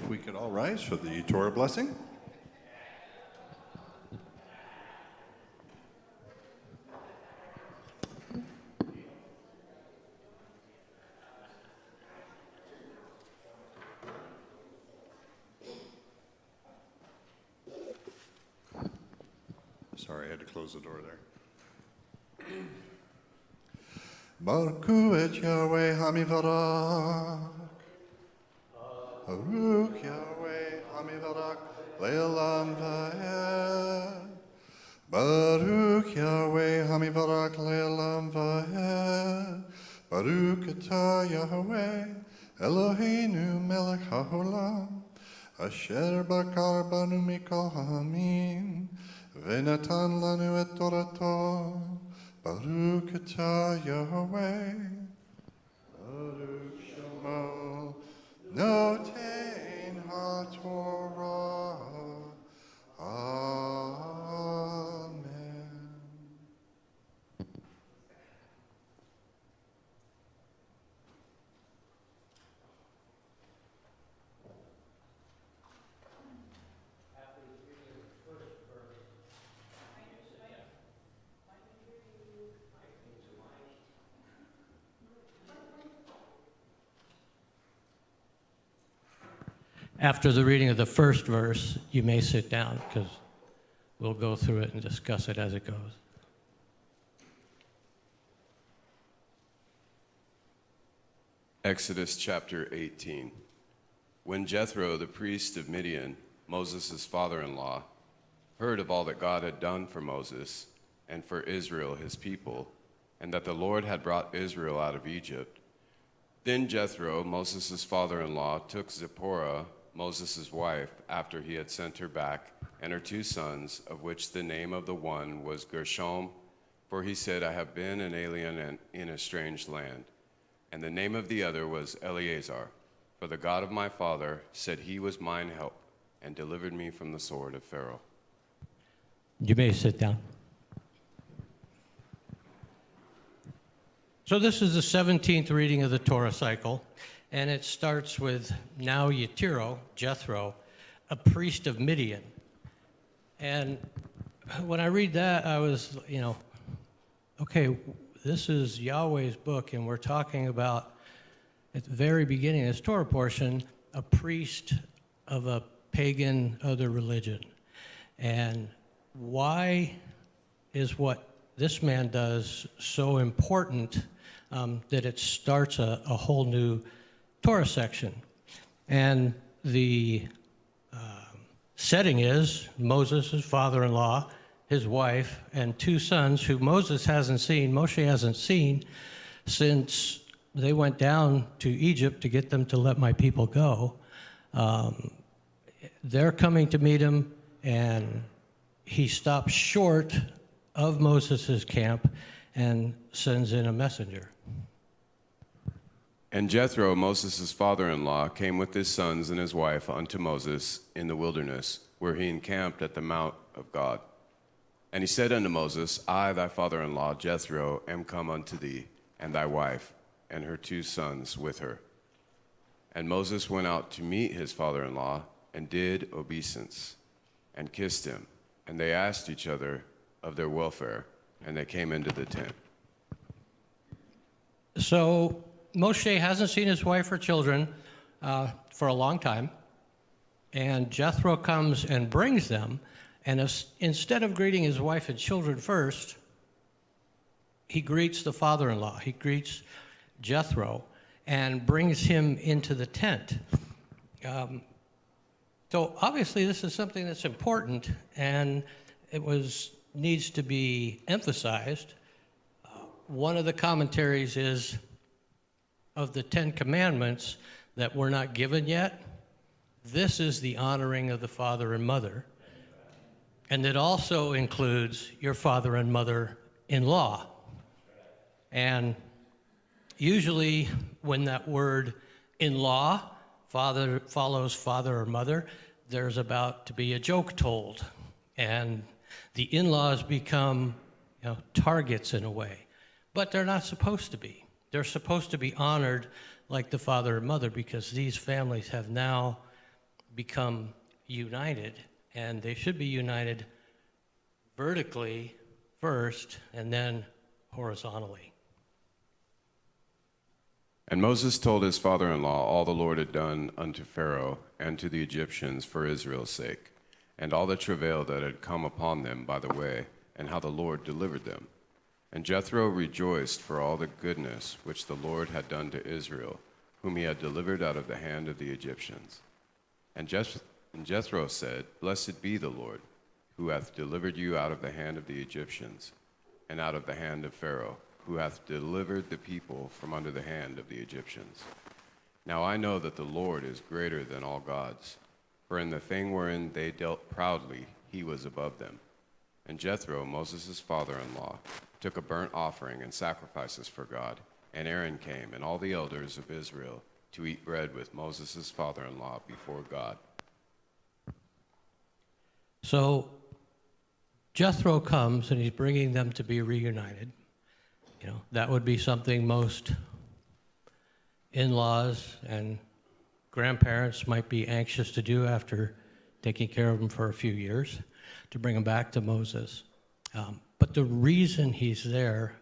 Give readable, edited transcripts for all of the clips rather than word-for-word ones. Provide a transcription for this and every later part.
we could all rise for the Torah blessing. Sorry, I had to close the door there. Baruch et Yahweh Hamivarach. Baruch Yahweh Hamivarach Le'olam Va'ed. Baruch Yahweh Hamivarach Le'olam Va'ed. Baruch Atah Yahweh Eloheinu Melech HaOlam Asher Bakar Banu Mikol Ha'amim V'natan Lanu et Torato Baruch Atah Yahweh Baruch Shemo Notein HaTorah. Amen. After the reading of the first verse, you may sit down because we'll go through it and discuss it as it goes. Exodus chapter 18. When Jethro, the priest of Midian, Moses' father-in-law, heard of all that God had done for Moses and for Israel, his people, and that the Lord had brought Israel out of Egypt, then Jethro, Moses' father-in-law, took Zipporah, Moses' wife, after he had sent her back, and her 2 sons, of which the name of the one was Gershom, for he said, I have been an alien in a strange land. And the name of the other was Eleazar, for the God of my father said he was mine help, and delivered me from the sword of Pharaoh. You may sit down. So this is the 17th reading of the Torah cycle, and it starts with now YITRO, Jethro, a priest of Midian. And when I read that, I was, okay, this is Yahweh's book, and we're talking about, at the very beginning of this Torah portion, a priest of a pagan other religion. And why is what this man does so important that it starts a whole new Torah section? And the setting is Moses' father-in-law, his wife, and 2 sons who Moses hasn't seen, Moshe hasn't seen, since they went down to Egypt to get them to let my people go. They're coming to meet him, and he stops short of Moses' camp and sends in a messenger. And Jethro, Moses' father-in-law, came with his sons and his wife unto Moses in the wilderness, where he encamped at the mount of God. And he said unto Moses, I, thy father-in-law, Jethro, am come unto thee, and thy wife, and her 2 sons with her. And Moses went out to meet his father-in-law, and did obeisance, and kissed him. And they asked each other of their welfare, and they came into the tent. So Moshe hasn't seen his wife or children for a long time, and Jethro comes and brings them, and instead of greeting his wife and children first, he greets the father-in-law. He greets Jethro and brings him into the tent. So obviously this is something that's important, and it needs to be emphasized. One of the commentaries is of the 10 commandments that were not given yet, this is the honoring of the father and mother. And it also includes your father and mother-in-law. And usually when that word in-law father follows father or mother, there's about to be a joke told. And the in-laws become targets in a way. But they're not supposed to be. They're supposed to be honored like the father and mother, because these families have now become united, and they should be united vertically first and then horizontally. And Moses told his father-in-law all the Lord had done unto Pharaoh and to the Egyptians for Israel's sake, and all the travail that had come upon them by the way, and how the Lord delivered them. And Jethro rejoiced for all the goodness which the Lord had done to Israel, whom he had delivered out of the hand of the Egyptians. And Jethro said, Blessed be the Lord, who hath delivered you out of the hand of the Egyptians, and out of the hand of Pharaoh, who hath delivered the people from under the hand of the Egyptians. Now I know that the Lord is greater than all gods, for in the thing wherein they dealt proudly, he was above them. And Jethro, Moses' father-in-law, took a burnt offering and sacrifices for God, and Aaron came, and all the elders of Israel, to eat bread with Moses' father-in-law before God. So Jethro comes, and he's bringing them to be reunited. You know, that would be something most in-laws and grandparents might be anxious to do after taking care of them for a few years, to bring them back to Moses. But the reason he's there,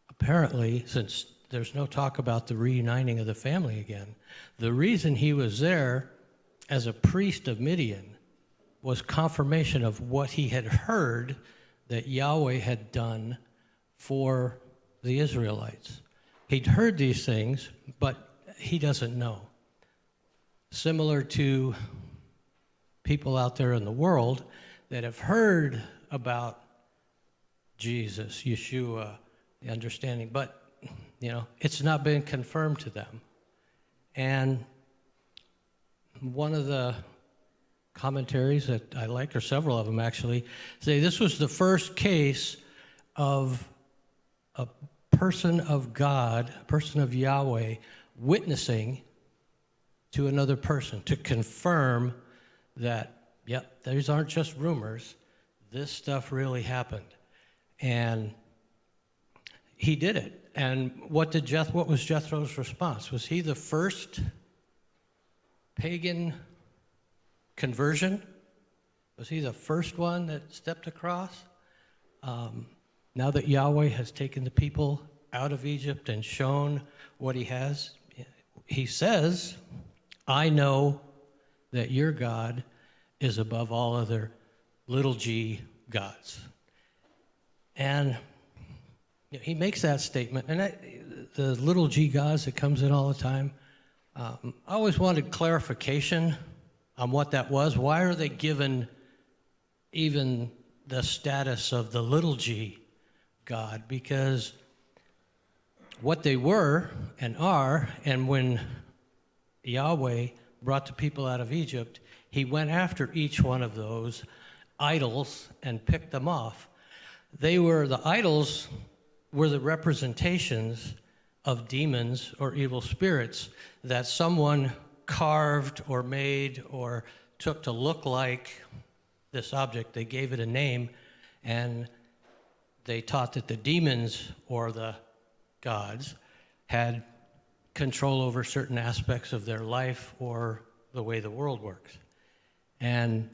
apparently, since there's no talk about the reuniting of the family again, the reason he was there as a priest of Midian was confirmation of what he had heard that Yahweh had done for the Israelites. He'd heard these things, but he doesn't know. Similar to people out there in the world that have heard about Jesus, Yeshua, the understanding, but it's not been confirmed to them. And one of the commentaries that I like, or several of them actually, say this was the first case of a person of God, a person of Yahweh, witnessing to another person to confirm that, yep, these aren't just rumors. This stuff really happened. And he did it. And what was Jethro's response? Was he the first pagan conversion? Was he the first one that stepped across? Now that Yahweh has taken the people out of Egypt and shown what he has, he says, I know that your God is above all other little g gods. And he makes that statement. And the little g gods that comes in all the time, I always wanted clarification on what that was. Why are they given even the status of the little g God? Because what they were and are, and when Yahweh brought the people out of Egypt, he went after each one of those idols and picked them off. The idols were the representations of demons or evil spirits that someone carved or made or took to look like this object. They gave it a name, and they taught that the demons or the gods had control over certain aspects of their life or the way the world works. And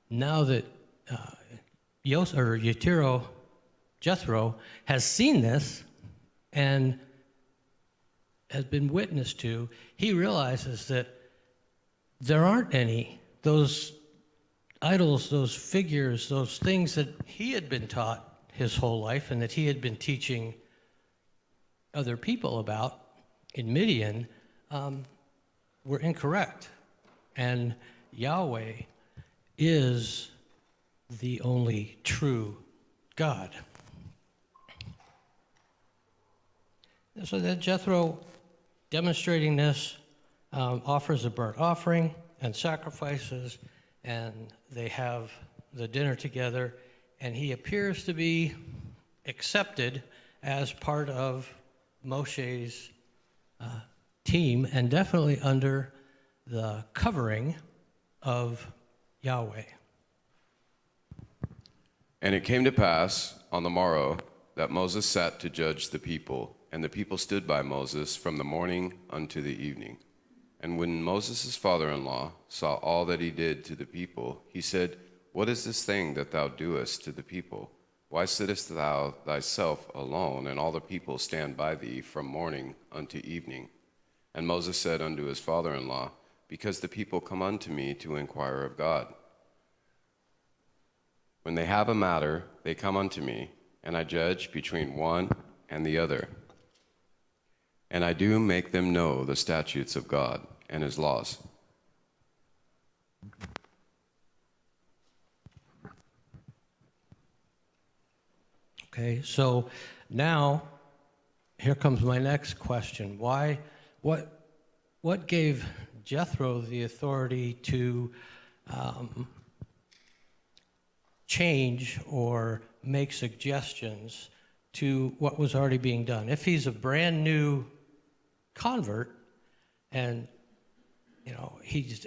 now that Jethro has seen this and has been witness to, he realizes that there aren't any. Those idols, those figures, those things that he had been taught his whole life and that he had been teaching other people about in Midian were incorrect. And Yahweh is the only true God. So that Jethro, demonstrating this, offers a burnt offering and sacrifices, and they have the dinner together, and he appears to be accepted as part of Moshe's team, and definitely under the covering of Yahweh. And it came to pass on the morrow that Moses sat to judge the people, and the people stood by Moses from the morning unto the evening. And when Moses' father-in-law saw all that he did to the people, he said, What is this thing that thou doest to the people? Why sittest thou thyself alone, and all the people stand by thee from morning unto evening? And Moses said unto his father-in-law, Because the people come unto me to inquire of God. When they have a matter, they come unto me, and I judge between one and the other. And I do make them know the statutes of God and his laws. Okay, so now here comes my next question. What gave Jethro the authority to change or make suggestions to what was already being done? If he's a brand new convert and is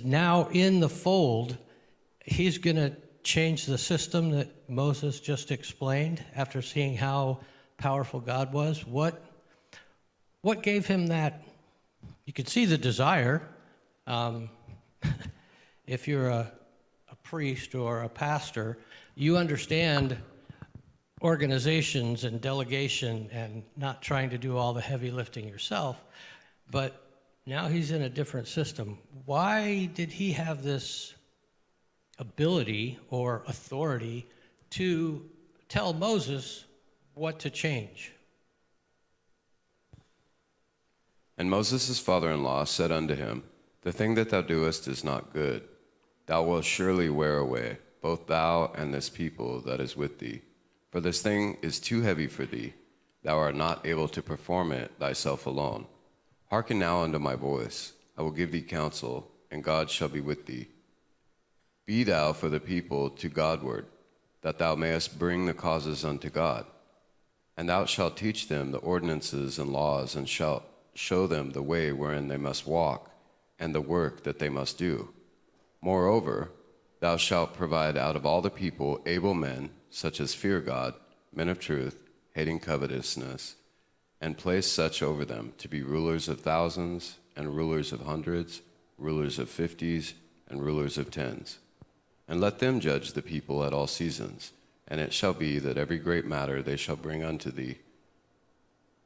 now in the fold, he's going to change the system that Moses just explained after seeing how powerful God was. What gave him that? You could see the desire. If you're a priest or a pastor, you understand organizations and delegation and not trying to do all the heavy lifting yourself. But now he's in a different system. Why did he have this ability or authority to tell Moses what to change? And Moses' father-in-law said unto him, The thing that thou doest is not good. Thou wilt surely wear away, both thou and this people that is with thee. For this thing is too heavy for thee. Thou art not able to perform it thyself alone. Hearken now unto my voice. I will give thee counsel, and God shall be with thee. Be thou for the people to Godward, that thou mayest bring the causes unto God. And thou shalt teach them the ordinances and laws, and shalt show them the way wherein they must walk, and the work that they must do. Moreover, thou shalt provide out of all the people able men, such as fear God, men of truth, hating covetousness, and place such over them to be rulers of thousands, and rulers of hundreds, rulers of 50s, and rulers of 10s. And let them judge the people at all seasons. And it shall be that every great matter they shall bring unto thee,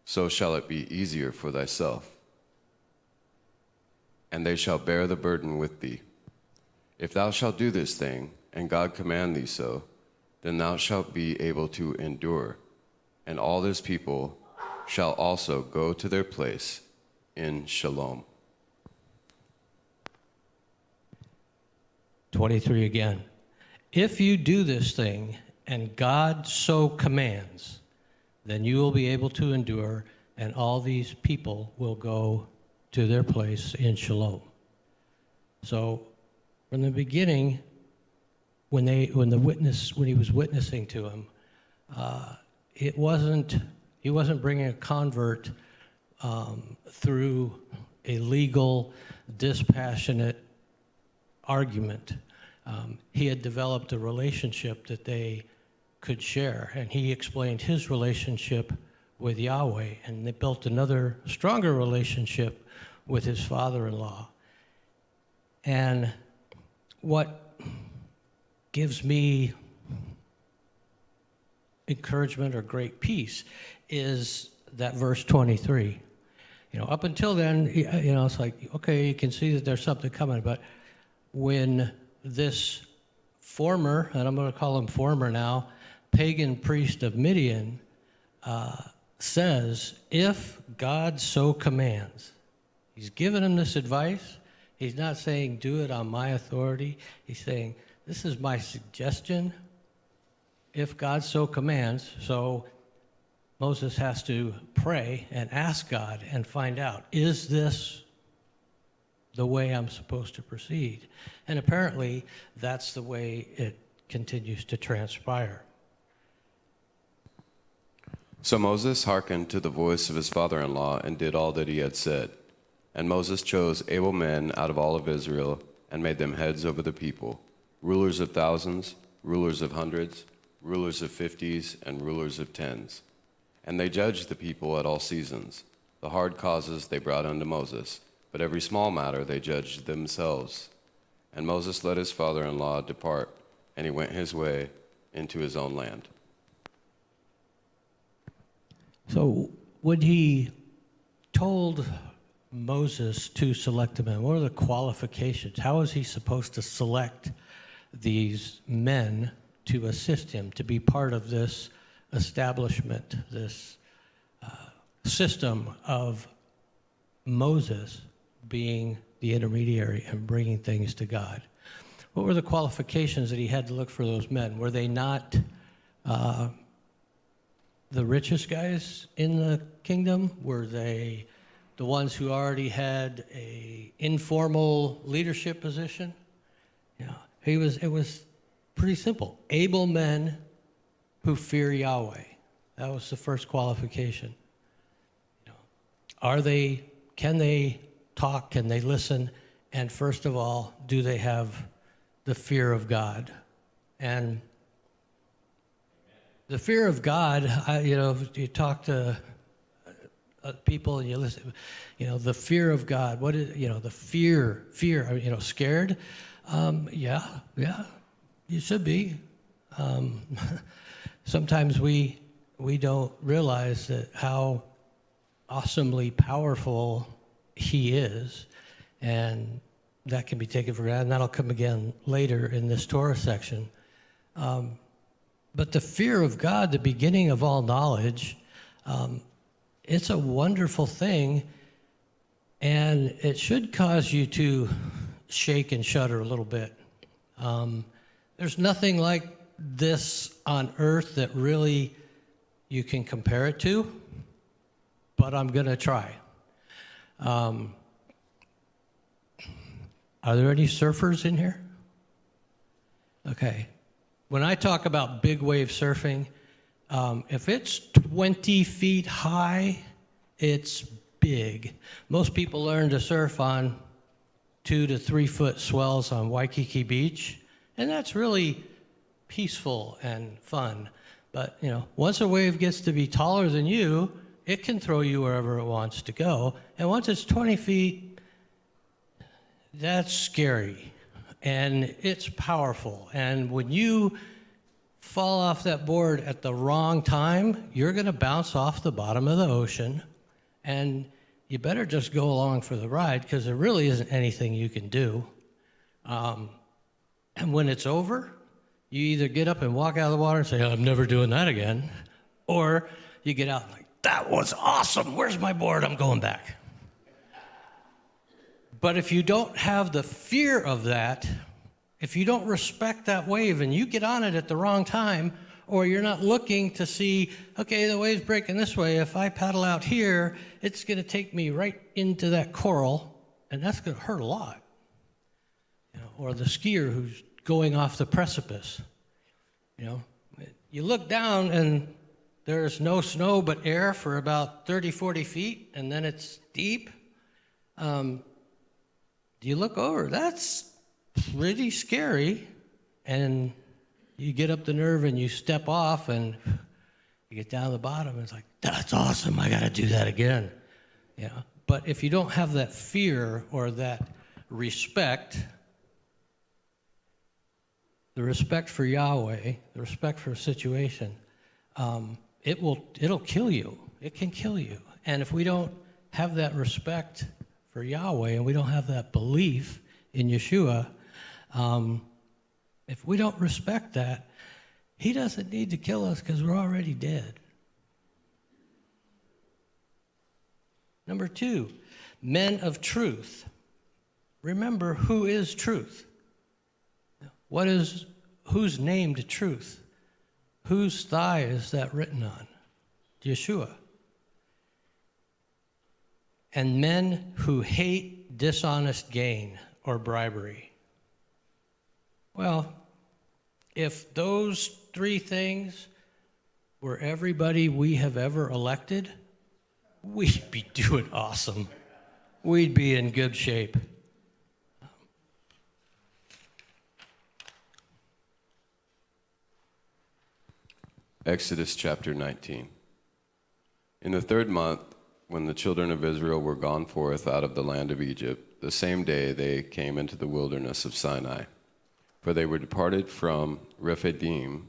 so shall it be easier for thyself. And they shall bear the burden with thee. If thou shalt do this thing, and God command thee so, then thou shalt be able to endure, and all this people shall also go to their place in shalom. 23 again. If you do this thing, and God so commands, then you will be able to endure, and all these people will go to their place in shalom. So, from the beginning, when he was witnessing to him, he wasn't bringing a convert through a legal, dispassionate argument. He had developed a relationship that they could share, and he explained his relationship with Yahweh, and they built another stronger relationship with his father-in-law. And what gives me encouragement or great peace is that verse 23. Up until then, it's like, okay, you can see that there's something coming, but when this former, and I'm going to call him former now, pagan priest of Midian says, if God so commands, he's given him this advice. He's not saying, do it on my authority. He's saying, this is my suggestion, if God so commands. So Moses has to pray and ask God and find out, is this the way I'm supposed to proceed? And apparently, that's the way it continues to transpire. So Moses hearkened to the voice of his father-in-law and did all that he had said. And Moses chose able men out of all of Israel and made them heads over the people, rulers of thousands, rulers of hundreds, rulers of 50s, and rulers of 10s. And they judged the people at all seasons. The hard causes they brought unto Moses, but every small matter they judged themselves. And Moses let his father-in-law depart, and he went his way into his own land. So when he told Moses to select a man, what are the qualifications? How is he supposed to select these men to assist him, to be part of this establishment, this system of Moses being the intermediary and bringing things to God? What were the qualifications that he had to look for those men? Were they not the richest guys in the kingdom? Were they the ones who already had a informal leadership position? You know, it was pretty simple. Able men who fear Yahweh. That was the first qualification. You know, can they talk? Can they listen? And first of all, do they have the fear of God? And the fear of God, you talk to people and you listen, the fear of God. What is, the fear, scared? Yeah, you should be. Sometimes we don't realize that how awesomely powerful he is, and that can be taken for granted, and that'll come again later in this Torah section. But the fear of God, the beginning of all knowledge, it's a wonderful thing, and it should cause you to shake and shudder a little bit. There's nothing like this on earth that really you can compare it to, but I'm going to try. Are there any surfers in here? Okay. When I talk about big wave surfing, if it's 20 feet high, it's big. Most people learn to surf on 2 to 3 foot swells on Waikiki Beach, and that's really peaceful and fun. But, once a wave gets to be taller than you, it can throw you wherever it wants to go. And once it's 20 feet, that's scary. And it's powerful. And when you fall off that board at the wrong time, you're going to bounce off the bottom of the ocean. And you better just go along for the ride, because there really isn't anything you can do. And when it's over, you either get up and walk out of the water and say, I'm never doing that again. Or you get out and like, that was awesome. Where's my board? I'm going back. But if you don't have the fear of that, if you don't respect that wave and you get on it at the wrong time, or you're not looking to see, okay, the wave's breaking this way. If I paddle out here, it's going to take me right into that coral, and that's going to hurt a lot. Or the skier who's going off the precipice. You look down and there's no snow but air for about 30, 40 feet, and then it's deep. You look over, that's pretty scary, and you get up the nerve and you step off and you get down to the bottom and it's like, that's awesome, I gotta do that again. But if you don't have that fear or that respect, the respect for Yahweh, the respect for a situation, it'll kill you. It can kill you. And if we don't have that respect for Yahweh and we don't have that belief in Yeshua, if we don't respect that, he doesn't need to kill us because we're already dead. Number 2, men of truth. Remember, who is truth? Who's named truth? Whose thigh is that written on? Yeshua. And men who hate dishonest gain or bribery. Well, if those 3 things were everybody we have ever elected, we'd be doing awesome. We'd be in good shape. Exodus chapter 19. In the 3rd month, when the children of Israel were gone forth out of the land of Egypt, the same day they came into the wilderness of Sinai. For they were departed from Rephidim,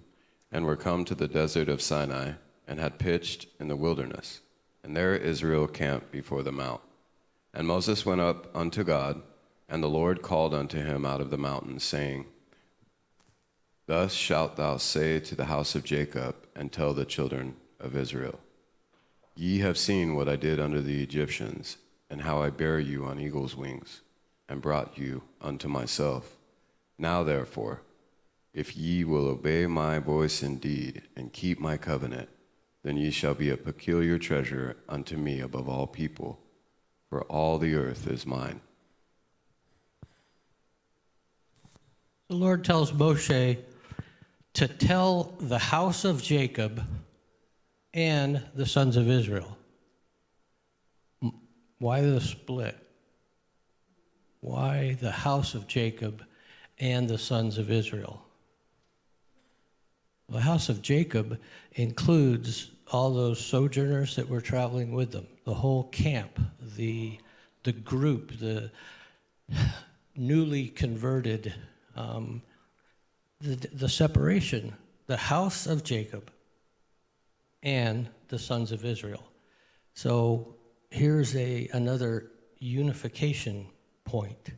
and were come to the desert of Sinai, and had pitched in the wilderness. And there Israel camped before the mount. And Moses went up unto God, and the Lord called unto him out of the mountain, saying, Thus shalt thou say to the house of Jacob, and tell the children of Israel, Ye have seen what I did unto the Egyptians, and how I bare you on eagle's wings, and brought you unto myself. Now therefore, if ye will obey my voice indeed, and keep my covenant, then ye shall be a peculiar treasure unto me above all people, for all the earth is mine. The Lord tells Moshe to tell the house of Jacob and the sons of Israel. Why the split? Why the house of Jacob and the sons of Israel? The house of Jacob includes all those sojourners that were traveling with them, the whole camp, the group, the newly converted, the separation, the house of Jacob and the sons of Israel. So here's another unification point.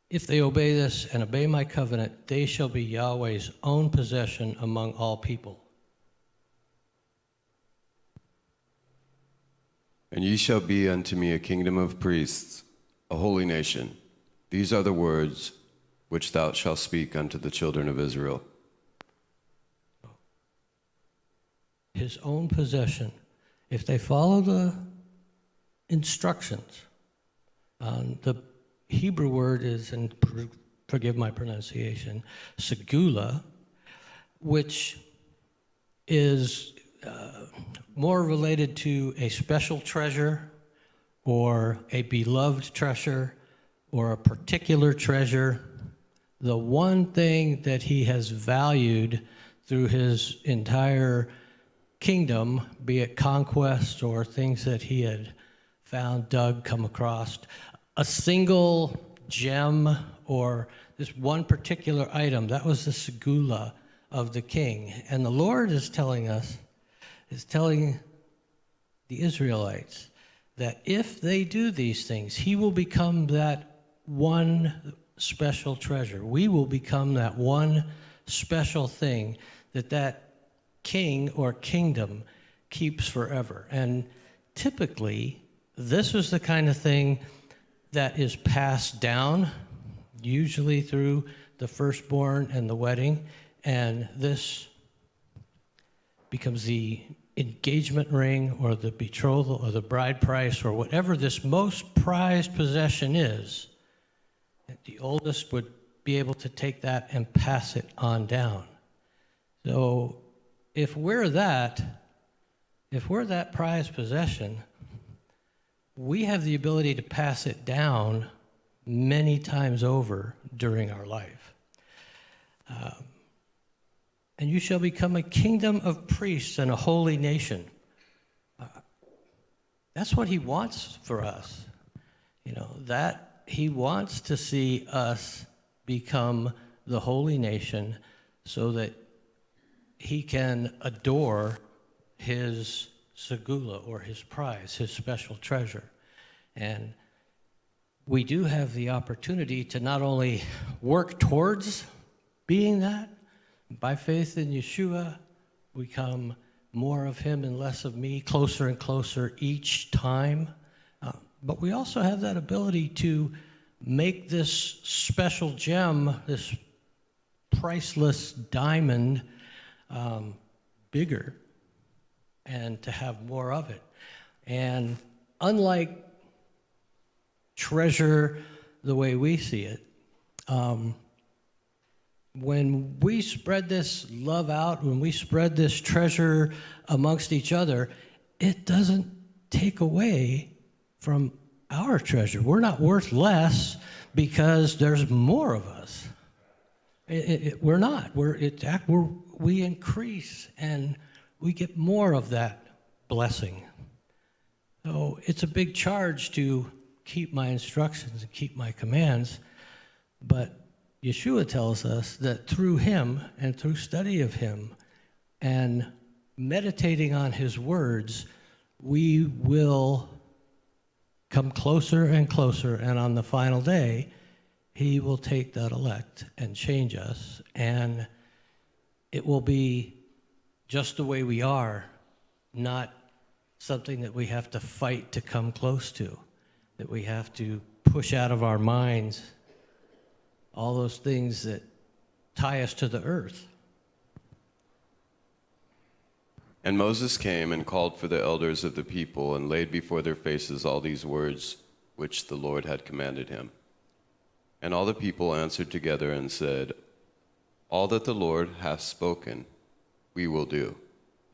If they obey this and obey my covenant, they shall be Yahweh's own possession among all people. And ye shall be unto me a kingdom of priests, a holy nation. These are the words which thou shalt speak unto the children of Israel. His own possession. If they follow the instructions, the Hebrew word is, and forgive my pronunciation, segula, which is more related to a special treasure or a beloved treasure or a particular treasure, the one thing that he has valued through his entire kingdom, be it conquest or things that he had found, dug, come across, a single gem or this one particular item, that was the segula of the king. And the Lord is telling the Israelites that if they do these things, he will become that one special treasure. We will become that one special thing that king or kingdom keeps forever. And typically, this is the kind of thing that is passed down, usually through the firstborn and the wedding, and this becomes the engagement ring or the betrothal or the bride price or whatever this most prized possession is. The oldest would be able to take that and pass it on down. So if we're that prized possession, we have the ability to pass it down many times over during our life. And you shall become a kingdom of priests and a holy nation. That's what he wants for us. That he wants to see us become the holy nation so that he can adore his segula or his prize, his special treasure. And we do have the opportunity to not only work towards being that, by faith in Yeshua, we come more of him and less of me, closer and closer each time. But we also have that ability to make this special gem, this priceless diamond, bigger and to have more of it. And unlike treasure the way we see it, when we spread this love out, when we spread this treasure amongst each other, it doesn't take away from our treasure. We're not worth less because there's more of us. We're not. We increase and we get more of that blessing. So it's a big charge to keep my instructions and keep my commands, but Yeshua tells us that through him and through study of him and meditating on his words, we will come closer and closer, and on the final day, he will take that elect and change us, and it will be just the way we are, not something that we have to fight to come close to, that we have to push out of our minds, all those things that tie us to the earth. And Moses came and called for the elders of the people and laid before their faces all these words which the Lord had commanded him. And all the people answered together and said, All that the Lord hath spoken, we will do.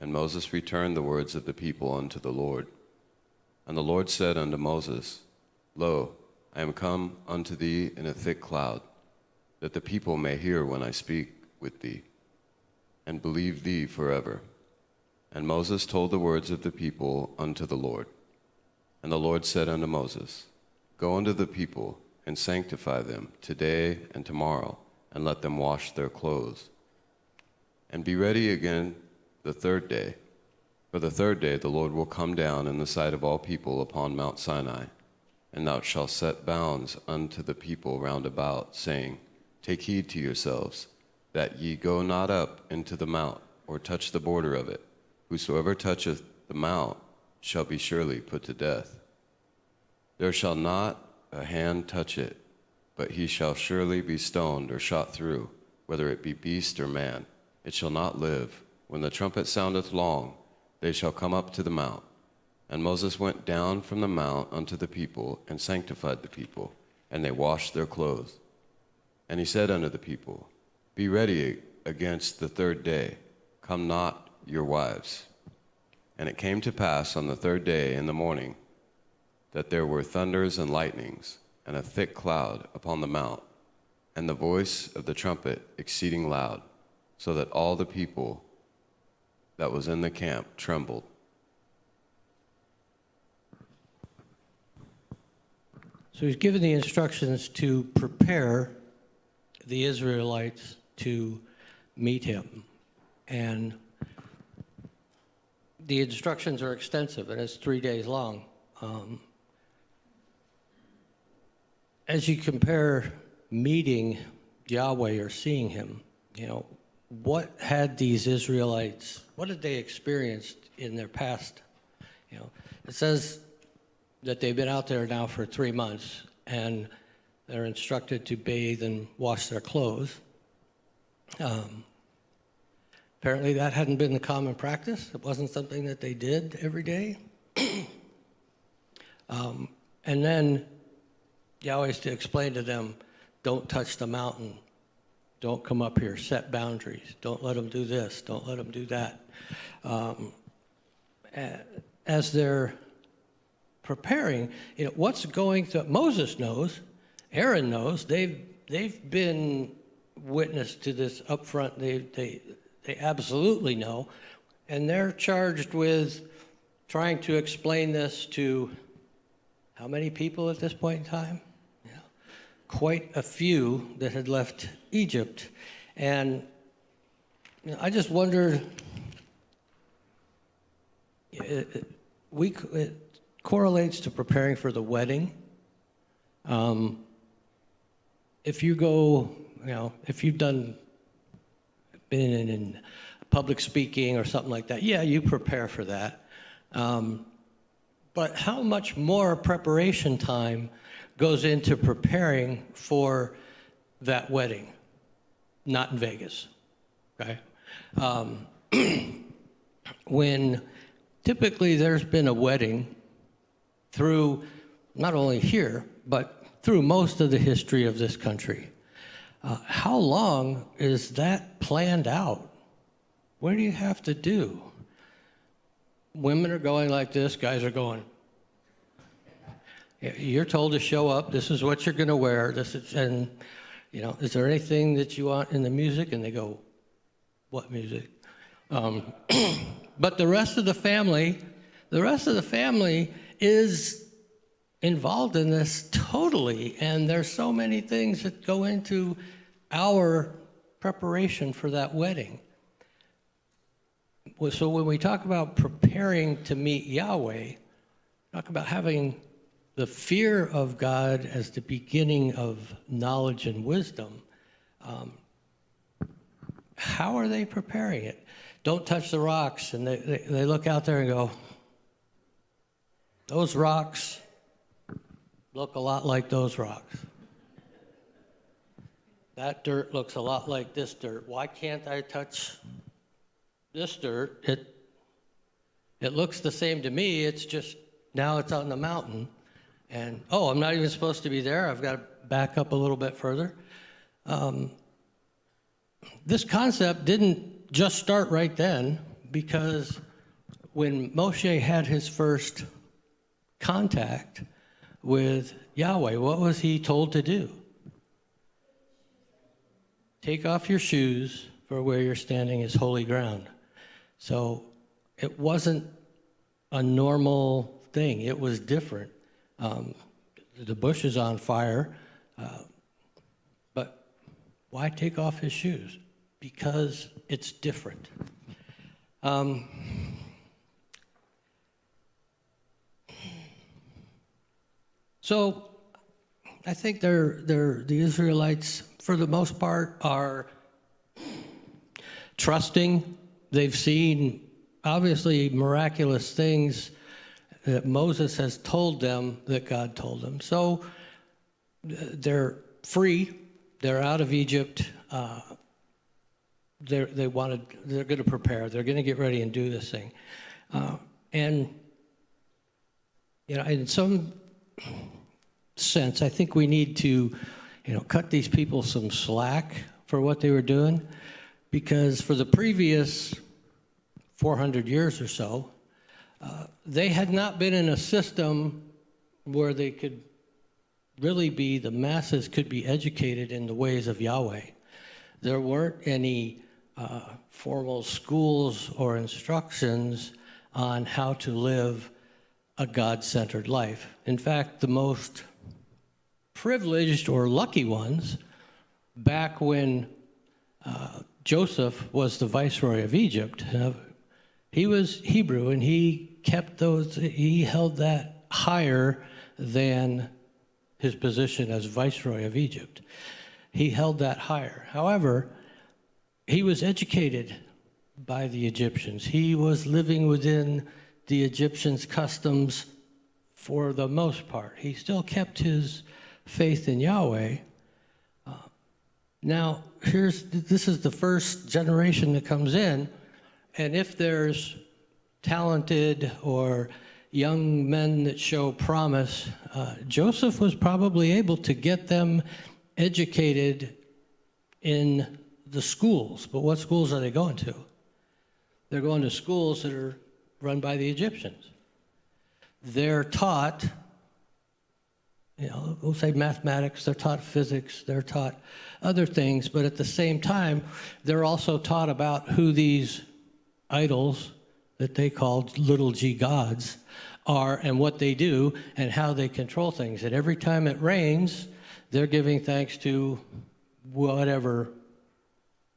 And Moses returned the words of the people unto the Lord. And the Lord said unto Moses, Lo, I am come unto thee in a thick cloud, that the people may hear when I speak with thee, and believe thee forever. And Moses told the words of the people unto the Lord. And the Lord said unto Moses, Go unto the people, and sanctify them today and tomorrow, and let them wash their clothes. And be ready again the third day. For the third day the Lord will come down in the sight of all people upon Mount Sinai, and thou shalt set bounds unto the people round about, saying, Take heed to yourselves, that ye go not up into the mount, or touch the border of it. Whosoever toucheth the mount shall be surely put to death. There shall not a hand touch it, but he shall surely be stoned or shot through, whether it be beast or man. It shall not live. When the trumpet soundeth long, they shall come up to the mount. And Moses went down from the mount unto the people, and sanctified the people, and they washed their clothes. And he said unto the people, Be ready against the third day, come not your wives. And it came to pass on the third day in the morning, that there were thunders and lightnings, and a thick cloud upon the mount, and the voice of the trumpet exceeding loud, so that all the people that was in the camp trembled. So he's given the instructions to prepare the Israelites to meet him. And the instructions are extensive, and it's 3 days long. As you compare meeting Yahweh or seeing him, what had these Israelites, what had they experienced in their past? It says that they've been out there now for 3 months, and they're instructed to bathe and wash their clothes. Apparently that hadn't been the common practice. It wasn't something that they did every day. And then Yahweh has to explain to them, don't touch the mountain. Don't come up here. Set boundaries. Don't let them do this. Don't let them do that. As they're preparing, what's going to, Moses knows, Aaron knows, they've been witness to this up front. They absolutely know, and they're charged with trying to explain this to how many people at this point in time? Quite a few that had left Egypt. And I just wondered, it correlates to preparing for the wedding. If you go, if you've been in public speaking or something like that, yeah, you prepare for that. But how much more preparation time goes into preparing for that wedding? Not in Vegas, okay? When typically there's been a wedding through, not only here, but through most of the history of this country, how long is that planned out? What do you have to do? Women are going like this, guys are going. You're told to show up, this is what you're gonna wear, and is there anything that you want in the music? And they go, what music? But the rest of the family the rest of the family is involved in this totally, and there's so many things that go into our preparation for that wedding. So when we talk about preparing to meet Yahweh, talk about having the fear of God as the beginning of knowledge and wisdom. How are they preparing it? Don't touch the rocks, and they look out there and go, those rocks look a lot like those rocks. That dirt looks a lot like this dirt. Why can't I touch this dirt? It looks the same to me. It's just now it's on the mountain. And, oh, I'm not even supposed to be there. I've got to back up a little bit further. This concept didn't just start right then, because when Moshe had his first contact with Yahweh, what was he told to do? Take off your shoes, for where you're standing is holy ground. So it wasn't a normal thing. It was different. The bush is on fire, but why take off his shoes? Because it's different. So I think the Israelites, for the most part, are trusting. They've seen, obviously, miraculous things that Moses has told them that God told them. So they're free. They're out of Egypt. They're going to prepare. They're going to get ready and do this thing. And in some sense, I think we need to, cut these people some slack for what they were doing, because for the previous 400 years or so, they had not been in a system where they could really the masses could be educated in the ways of Yahweh. There weren't any formal schools or instructions on how to live a God-centered life. In fact, the most privileged or lucky ones, back when Joseph was the viceroy of Egypt, he was Hebrew, and he held that higher than his position as viceroy of Egypt. He held that higher. However, he was educated by the Egyptians. He was living within the Egyptians' customs for the most part. He still kept his faith in Yahweh. Now, this is the first generation that comes in, and if there's talented or young men that show promise, Joseph was probably able to get them educated in the schools. But what schools are they going to? They're going to schools that are run by the Egyptians. They're taught, we'll say mathematics, they're taught physics, they're taught other things, but at the same time, they're also taught about who these idols that they called little g gods are, and what they do, and how they control things. And every time it rains, they're giving thanks to whatever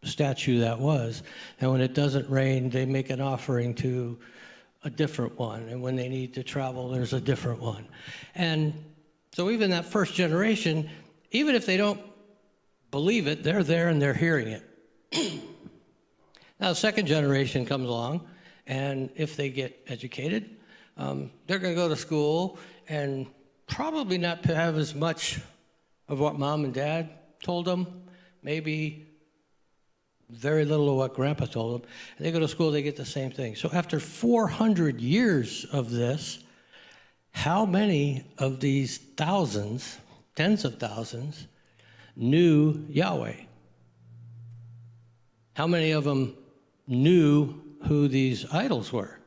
statue that was. And when it doesn't rain, they make an offering to a different one. And when they need to travel, there's a different one. And so even that first generation, even if they don't believe it, they're there and they're hearing it. Now, the second generation comes along, and if they get educated, they're going to go to school and probably not have as much of what mom and dad told them, maybe very little of what grandpa told them. And they go to school, they get the same thing. So after 400 years of this, how many of these thousands, tens of thousands, knew Yahweh? How many of them knew who these idols were?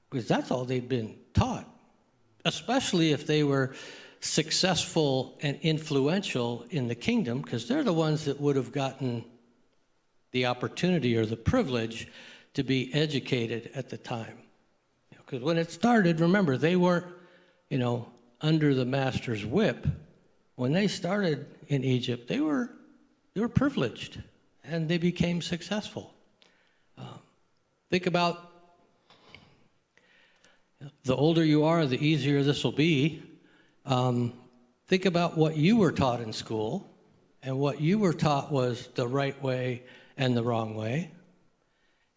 Because that's all they'd been taught, especially if they were successful and influential in the kingdom, because they're the ones that would have gotten the opportunity or the privilege to be educated at the time. Because when it started, remember, they weren't, under the master's whip. When they started in Egypt, they were privileged, and they became successful. Think about the older you are, the easier this will be. Think about what you were taught in school, and what you were taught was the right way and the wrong way,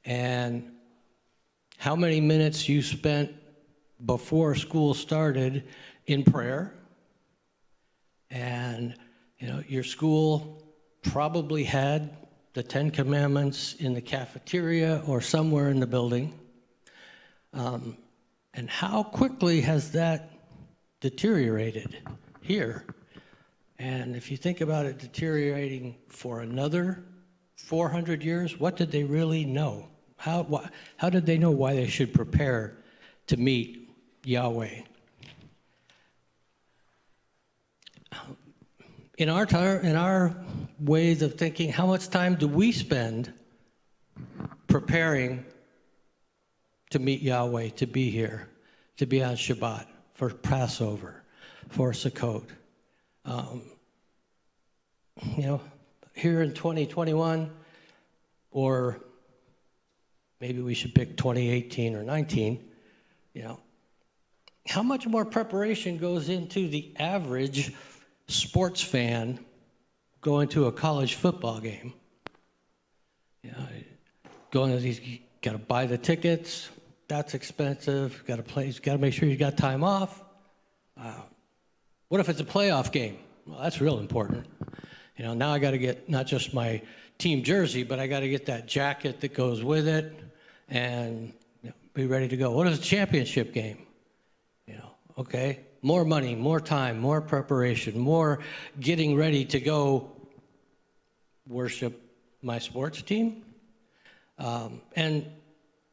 and how many minutes you spent before school started in prayer. And your school probably had the 10 Commandments in the cafeteria or somewhere in the building. And how quickly has that deteriorated here? And if you think about it deteriorating for another 400 years, what did they really know? How did they know why they should prepare to meet Yahweh? In our ways of thinking, how much time do we spend preparing to meet Yahweh, to be here, to be on Shabbat, for Passover, for Sukkot? Here in 2021, or maybe we should pick 2018 or 19, how much more preparation goes into the average sports fan going to a college football game? Going to these, you got to buy the tickets. That's expensive. Got to play. Got to make sure you got time off. What if it's a playoff game? Well, that's real important. Now I got to get not just my team jersey, but I got to get that jacket that goes with it, and be ready to go. What is a championship game? Okay, more money, more time, more preparation, more getting ready to go worship my sports team. And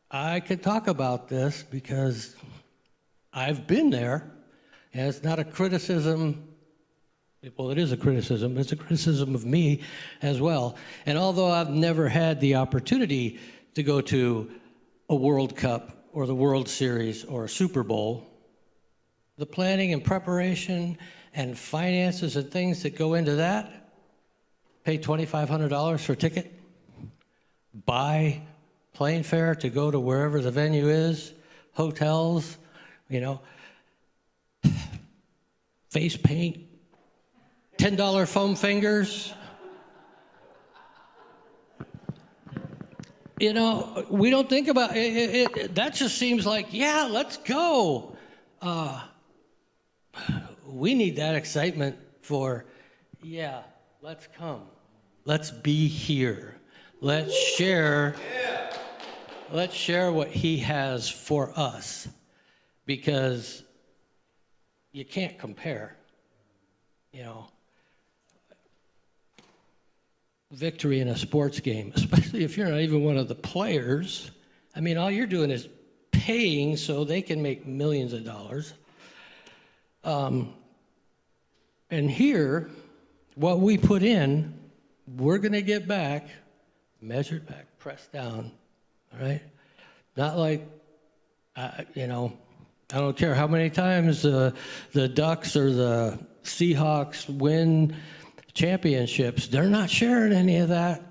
I could talk about this because I've been there, and it's not a criticism. Well, it is a criticism, but it's a criticism of me as well. And although I've never had the opportunity to go to a World Cup or the World Series or a Super Bowl, the planning and preparation and finances and things that go into that, pay $2,500 for a ticket, buy plane fare to go to wherever the venue is, hotels, face paint, $10 foam fingers. We don't think about it. That just seems like, yeah, let's go. We need that excitement for, yeah, let's come. Let's be here. Let's share what he has for us, because you can't compare, victory in a sports game, especially if you're not even one of the players. All you're doing is paying so they can make millions of dollars. And here, what we put in, we're going to get back, measured back, pressed down, all right? Not like, I don't care how many times the Ducks or the Seahawks win championships. They're not sharing any of that.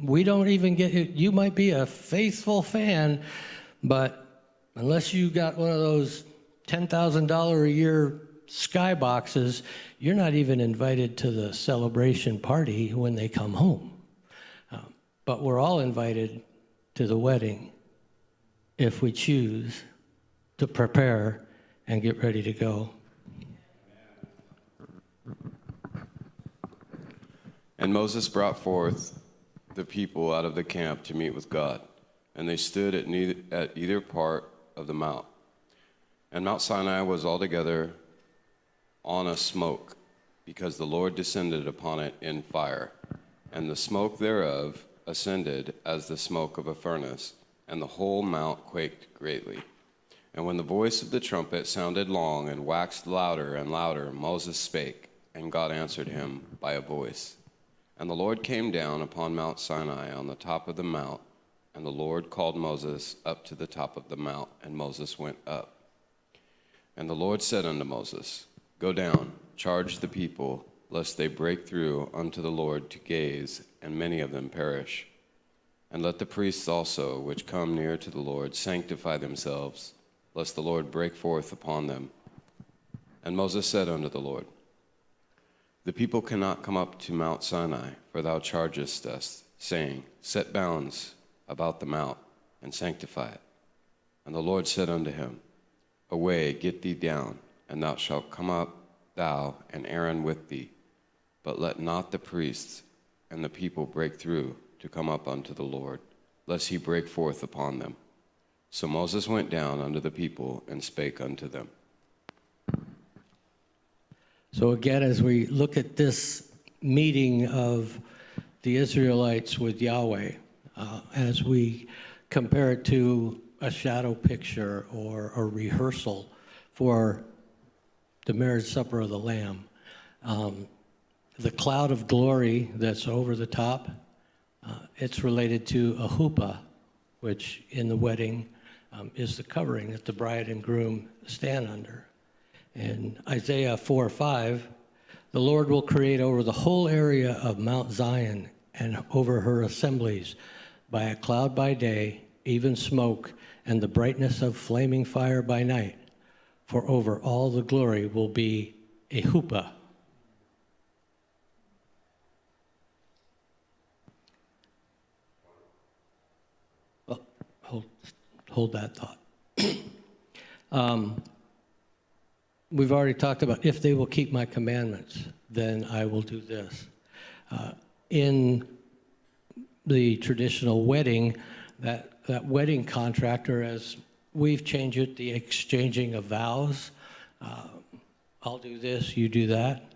We don't even get it. You might be a faithful fan, but unless you got one of those $10,000 a year skyboxes, you're not even invited to the celebration party when they come home. But we're all invited to the wedding if we choose to prepare and get ready to go. And Moses brought forth the people out of the camp to meet with God, and they stood at either part of the mount. And Mount Sinai was altogether on a smoke, because the Lord descended upon it in fire, and the smoke thereof ascended as the smoke of a furnace, and the whole mount quaked greatly. And when the voice of the trumpet sounded long and waxed louder and louder, Moses spake, and God answered him by a voice. And the Lord came down upon Mount Sinai on the top of the mount, And the Lord called Moses up to the top of the mount, and Moses went up. And the Lord said unto Moses, Go down, charge the people, lest they break through unto the Lord to gaze, and many of them perish. And let the priests also, which come near to the Lord, sanctify themselves, lest the Lord break forth upon them. And Moses said unto the Lord, The people cannot come up to Mount Sinai, for thou chargest us, saying, Set bounds about the mount, and sanctify it. And the Lord said unto him, Away, get thee down, and thou shalt come up, thou and Aaron with thee. But let not the priests and the people break through to come up unto the Lord, lest he break forth upon them. So Moses went down unto the people and spake unto them. So again, as we look at this meeting of the Israelites with Yahweh, as we compare it to a shadow picture or a rehearsal for the marriage supper of the Lamb, the cloud of glory that's over the top, it's related to a chuppah, which in the wedding is the covering that the bride and groom stand under. In Isaiah 4:5, the Lord will create over the whole area of Mount Zion and over her assemblies by a cloud by day, even smoke, and the brightness of flaming fire by night. For over all the glory will be a chuppah. Well, hold that thought. We've already talked about, if they will keep my commandments, then I will do this. In the traditional wedding, that wedding contract, or as we've changed it, the exchanging of vows, I'll do this, you do that.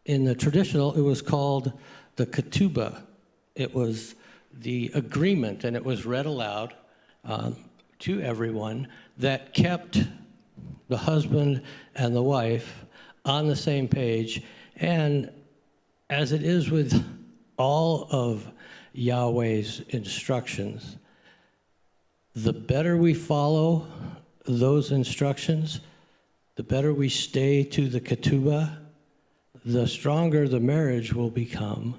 In the traditional, it was called the ketubah. It was the agreement, and it was read aloud to everyone that kept the husband and the wife on the same page. And as it is with all of Yahweh's instructions, the better we follow those instructions, the better we stay to the ketubah, the stronger the marriage will become,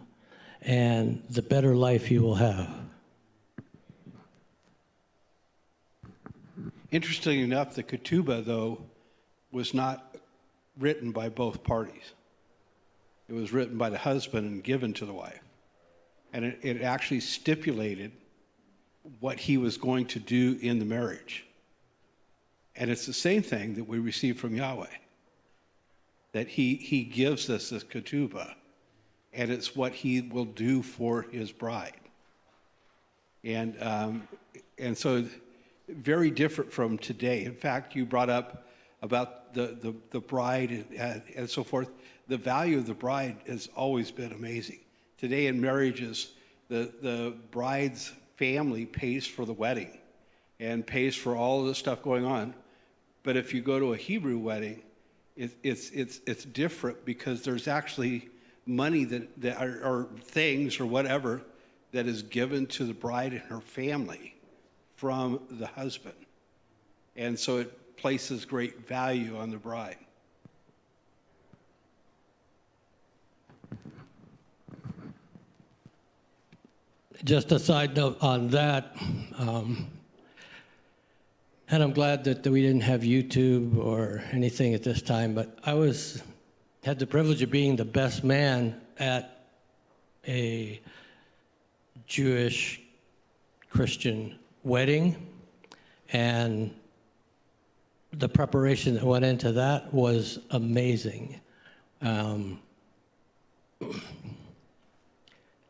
and the better life you will have. Interestingly enough, the ketubah, though, was not written by both parties. It was written by the husband and given to the wife. And it actually stipulated what he was going to do in the marriage. And it's the same thing that we receive from Yahweh, that he gives us this ketubah, and it's what he will do for his bride. And so very different from today. In fact, you brought up about the bride and so forth. The value of the bride has always been amazing. Today in marriages, the bride's family pays for the wedding and pays for all of the stuff going on. But if you go to a Hebrew wedding, it's different, because there's actually money that or things or whatever that is given to the bride and her family from the husband. And so it places great value on the bride. Just a side note on that, and I'm glad that we didn't have YouTube or anything at this time, but I had the privilege of being the best man at a Jewish Christian wedding, and the preparation that went into that was amazing.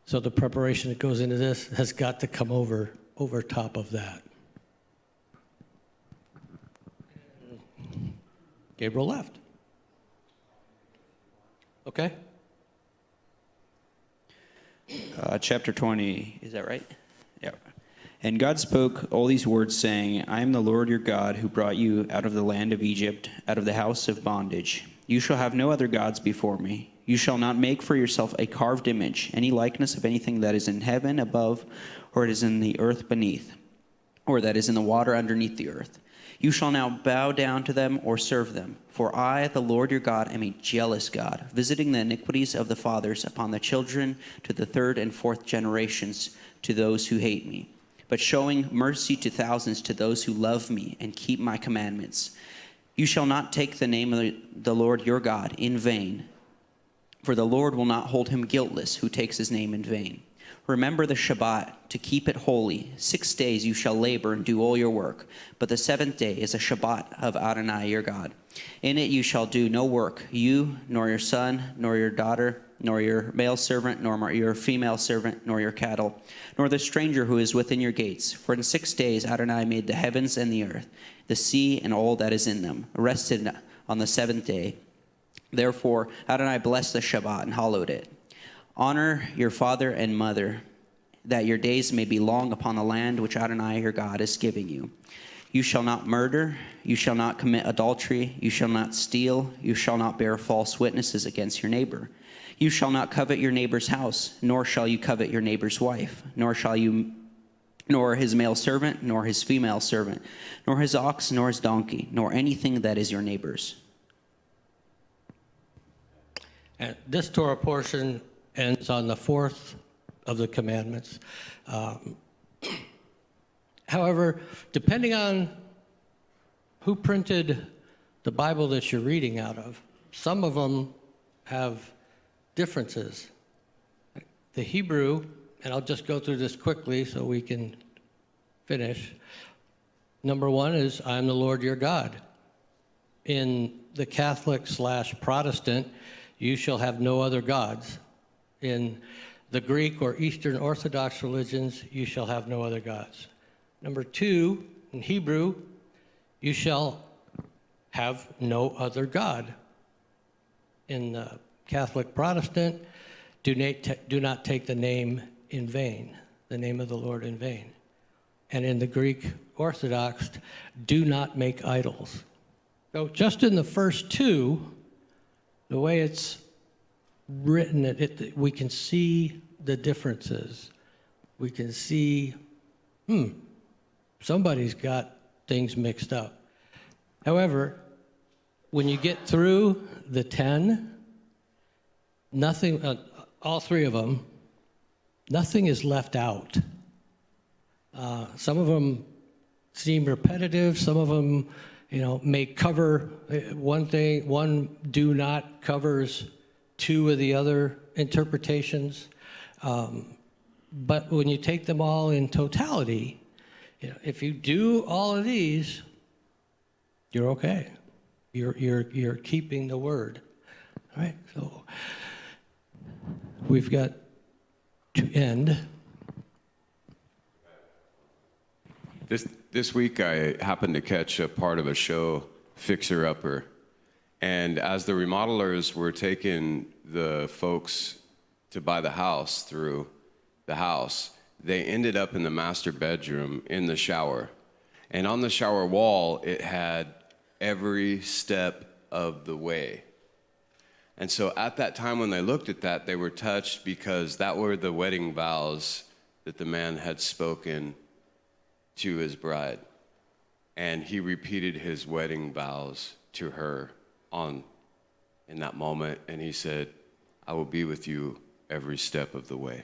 So the preparation that goes into this has got to come over top of that. Gabriel left. Okay. Chapter 20, is that right? Yeah. And God spoke all these words, saying, I am the Lord your God, who brought you out of the land of Egypt, out of the house of bondage. You shall have no other gods before me. You shall not make for yourself a carved image, any likeness of anything that is in heaven above, or it is in the earth beneath, or that is in the water underneath the earth. You shall now bow down to them or serve them. For I, the Lord your God, am a jealous God, visiting the iniquities of the fathers upon the children to the third and fourth generations to those who hate me, but showing mercy to thousands to those who love me and keep my commandments. You shall not take the name of the Lord your God in vain, for the Lord will not hold him guiltless who takes his name in vain. Remember the Shabbat, to keep it holy. 6 days you shall labor and do all your work, but the seventh day is a Shabbat of Adonai your God. In it you shall do no work, you, nor your son, nor your daughter, nor your male servant, nor your female servant, nor your cattle, nor the stranger who is within your gates. For in 6 days Adonai made the heavens and the earth, the sea and all that is in them, rested on the seventh day. Therefore Adonai blessed the Shabbat and hallowed it. Honor your father and mother, that your days may be long upon the land which Adonai your God is giving you. You shall not murder, you shall not commit adultery, you shall not steal, you shall not bear false witnesses against your neighbor. You shall not covet your neighbor's house, nor shall you covet your neighbor's wife, nor his male servant, nor his female servant, nor his ox, nor his donkey, nor anything that is your neighbor's. And this Torah portion ends on the fourth of the commandments. However, depending on who printed the Bible that you're reading out of, some of them have differences. The Hebrew, and I'll just go through this quickly so we can finish. Number one is, I am the Lord your God. In the Catholic/Protestant, you shall have no other gods. In the Greek or Eastern Orthodox religions, you shall have no other gods. Number two, in Hebrew, you shall have no other God. In the Catholic Protestant, do not take the name in vain, the name of the Lord in vain. And in the Greek Orthodox, do not make idols. So just in the first two, the way it's written, we can see the differences. We can see, somebody's got things mixed up. However, when you get through the 10, nothing, all three of them, nothing is left out. Some of them seem repetitive. Some of them, may cover one thing. One do not covers two of the other interpretations. But when you take them all in totality, if you do all of these, you're okay. You're keeping the word. All right, so we've got to end. This week I happened to catch a part of a show, Fixer Upper, and as the remodelers were taking the folks to buy the house through the house, they ended up in the master bedroom in the shower. And on the shower wall, it had every step of the way. And so at that time when they looked at that, they were touched because that were the wedding vows that the man had spoken to his bride. And he repeated his wedding vows to her in that moment. And he said, I will be with you every step of the way.